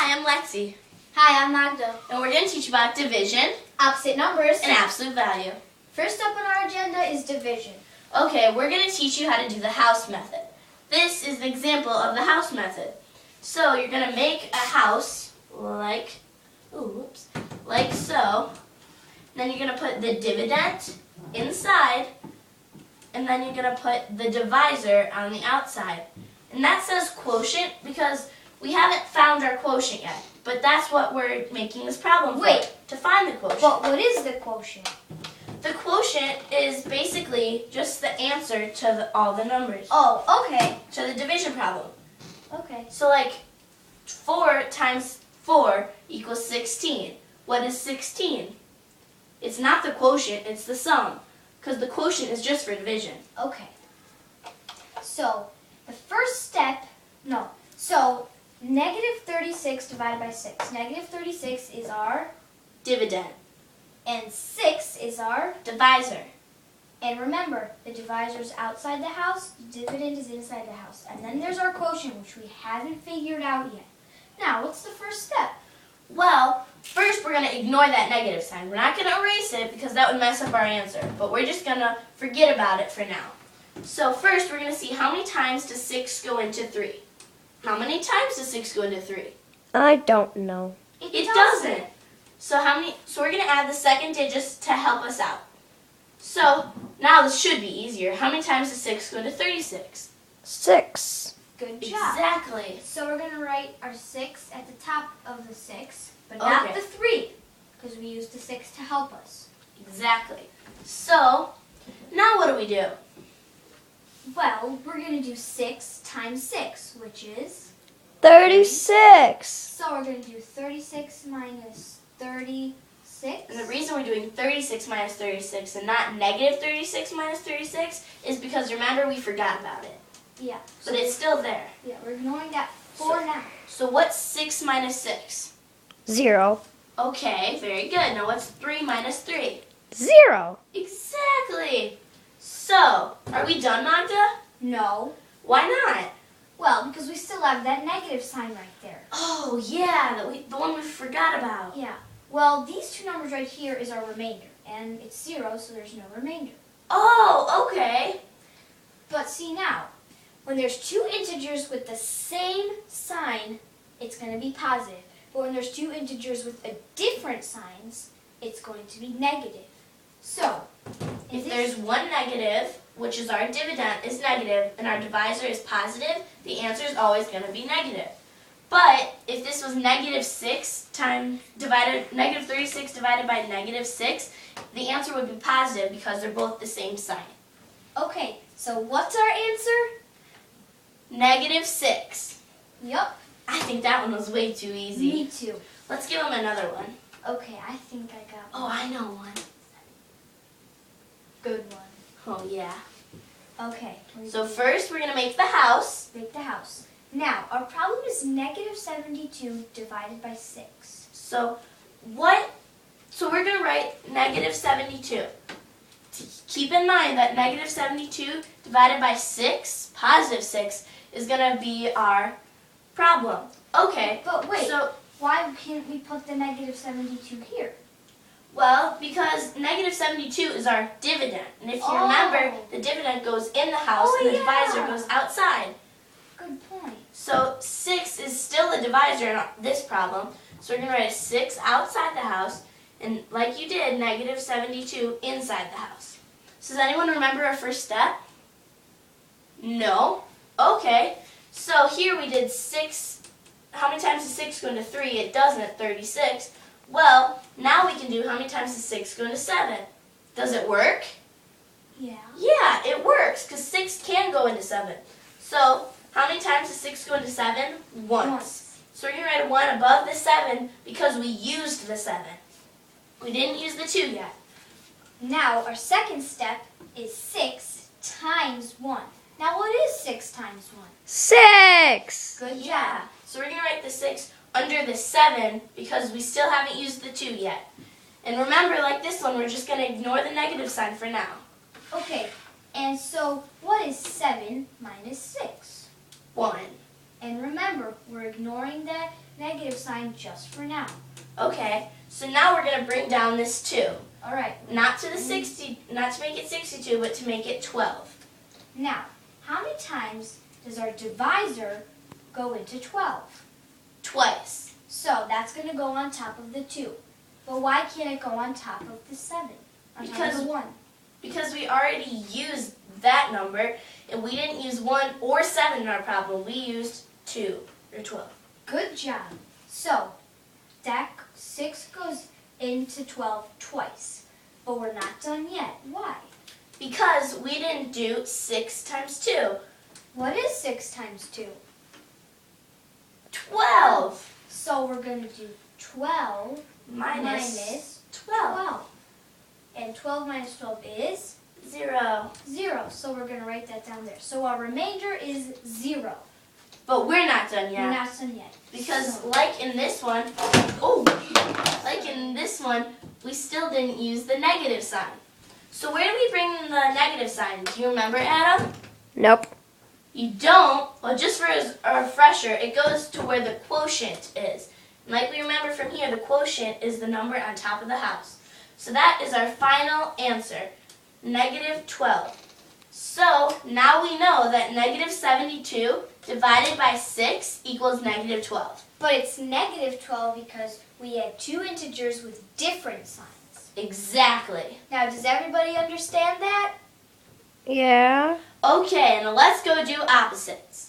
Hi, I'm Lexi. Hi, I'm Magda. And we're going to teach about division, Opposite numbers, and absolute value. First up on our agenda is division. Okay, we're going to teach you how to do the house method. This is an example of the house method. So you're going to make a house like so. Then you're going to put the dividend inside, and then you're going to put the divisor on the outside. And that says quotient because we haven't found our quotient yet. But that's what we're making this problem for, to find the quotient. But what is the quotient? The quotient is basically just the answer to all the numbers. Oh, okay. To the division problem. Okay. So like 4 times 4 equals 16. What is 16? It's not the quotient, it's the sum. Because the quotient is just for division. Okay. So, the first step, so negative 36 divided by 6. Negative 36 is our dividend. And 6 is our divisor. And remember, the divisor is outside the house, the dividend is inside the house. And then there's our quotient, which we haven't figured out yet. Now, what's the first step? Well, first we're going to ignore that negative sign. We're not going to erase it because that would mess up our answer. But we're just going to forget about it for now. So first we're going to see how many times does 6 go into 3. How many times does 6 go into 3? I don't know. It doesn't. So we're going to add the second digits to help us out. So now this should be easier. How many times does 6 go into 36? 6. Good job. Exactly. So we're going to write our 6 at the top of the 6, but not the 3, because we used the 6 to help us. Exactly. So now what do we do? Well, we're going to do 6 times 6, which is 36. So we're going to do 36 minus 36. And the reason we're doing 36 minus 36 and not negative 36 minus 36 is because, remember, we forgot about it. Yeah. But it's still there. Yeah, we're ignoring that 4 now. So what's 6 minus 6? 0. Okay, very good. Now what's 3 minus 3? 0. Exactly. So, are we done, Magda? No. Why not? Well, because we still have that negative sign right there. Oh, yeah, the one we forgot about. Yeah. Well, these two numbers right here is our remainder, and it's 0, so there's no remainder. Oh, okay. But see now, when there's two integers with the same sign, it's going to be positive. But when there's two integers with a different signs, it's going to be negative. So, if there's one negative, which is our dividend is negative, and our divisor is positive, the answer is always going to be negative. But if this was negative 36 divided by negative 6, the answer would be positive because they're both the same sign. Okay, so what's our answer? Negative 6. Yup. I think that one was way too easy. Me too. Let's give them another one. Okay, I think I got one. Oh, I know one. Good one. Oh, yeah. Okay. So first we're going to make the house. Make the house. Now, our problem is negative 72 divided by 6. So we're going to write negative 72. Keep in mind that negative 72 divided by 6, positive 6, is going to be our problem. Okay. But wait, so why can't we put the negative 72 here? Well, because negative 72 is our dividend. And if you remember, the dividend goes in the house and the divisor goes outside. Good point. So 6 is still the divisor in this problem. So we're going to write a 6 outside the house. And like you did, negative 72 inside the house. So does anyone remember our first step? No? Okay. So here we did 6. How many times does 6 go into 3? It doesn't, 36. Well, now we can do how many times does 6 go into 7? Does it work? Yeah. Yeah, it works because 6 can go into 7. So how many times does 6 go into 7? Once. So we're going to write a 1 above the 7 because we used the 7. We didn't use the 2 yet. Now, our second step is 6 times 1. Now, what is 6 times 1? 6. Good job. Yeah. So we're going to write the 6 under the 7 because we still haven't used the 2 yet. And remember, like this one, we're just going to ignore the negative sign for now. Okay, and so what is 7 minus 6? 1. And remember, we're ignoring that negative sign just for now. Okay, so now we're going to bring down this 2. All right. Not to make it 62, but to make it 12. Now, how many times does our divisor go into 12? Twice. So that's going to go on top of the 2. But why can't it go on top of the 7? On top of the 1? Because we already used that number, and we didn't use 1 or 7 in our problem. We used 2, or 12. Good job. So, that 6 goes into 12 twice. But we're not done yet. Why? Because we didn't do 6 times 2. What is 6 times 2? 12. So we're going to do 12 minus 12. And 12 minus 12 is? 0. 0. So we're going to write that down there. So our remainder is 0. But we're not done yet. We're not done yet. Because like in this one, we still didn't use the negative sign. So where do we bring in the negative sign? Do you remember, Adam? Nope. You don't? Well, just for a refresher, it goes to where the quotient is. And like we remember from here, the quotient is the number on top of the house. So that is our final answer, negative 12. So now we know that negative 72 divided by 6 equals negative 12. But it's negative 12 because we had 2 integers with different signs. Exactly. Now, does everybody understand that? Yeah. Okay, and let's go do opposites.